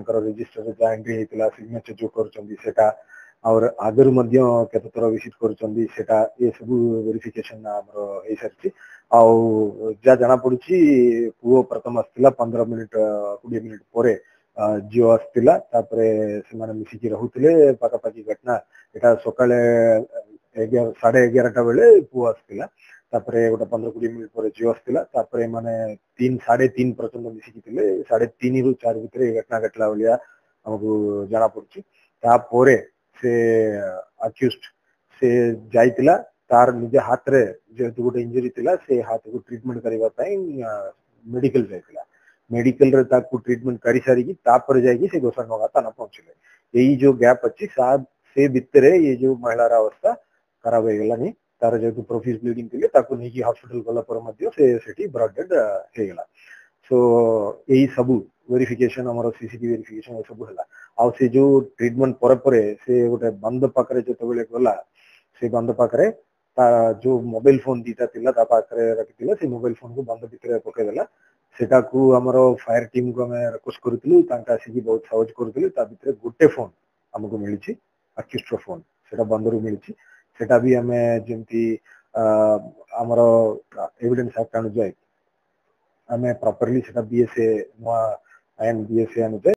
register जहाँ entry होता signature जो कर और आगर केते थर विजिट कर सब वेरिफिकेशन हो सारी आ जना पड़ी पुओ प्रथम आसला 15 मिनिट 20 मिनिट पर झील आसला से मिसिकी रोते पखापाखि घटना यहाँ सका 11:30 बेले पुओ आसला गोटे 15-20 मिनिट पर झील आसला माने 3-3:30 पर्यटन मिसिकी 3:30 ରୁ 4 भितर घटना घटला भाया आमको जना पड़ी से अक्यूज्ड से जाइतिला तार निज हाथ रे जेहेतु गोटे इंजरी थिला से हाथ को ट्रीटमेंट करबा पई मेडिकल जाइतिला मेडिकल रे ताकू ट्रीटमेंट करी सारी की तापर जाई से गोसानगा थाना पहुंचले यही जो गैप अच्छी साहब से भितरे ये जो महिला अवस्था खराब हो गलानी तार जेहेतु प्रोफिस ब्लीडिंग थिले ताकू नहीं हॉस्पिटल गला पर मध्य से सेठी ब्रॉड डेड हे गला सो यही सब वेरिफिकेशन हमर सीसीटीवी वेरिफिकेशन सब हला आ से जो ट्रीटमेंट पर से गोटे बंद पाखरे जो गला से बंद पाखरे जो मोबाइल फोन दीटा थिला ता पाखरे रखिथिला से मोबाइल फोन को बंद भितर पकेदेला सेटा को हमर फायर टीम को हमें रिक्वेस्ट करथिलु तांका आसी बहुत सहज करथिलु ता भितर गोटे फोन हमको मिलिछि अक्यूस्ड फोन सेटा बंद रु मिलिछि सेटा भी हमें जेंति हमर एविडेंस एक्ट अनुसार हमें प्रॉपर्ली सेटा बीएसए नो एंड बीएसए अनुसार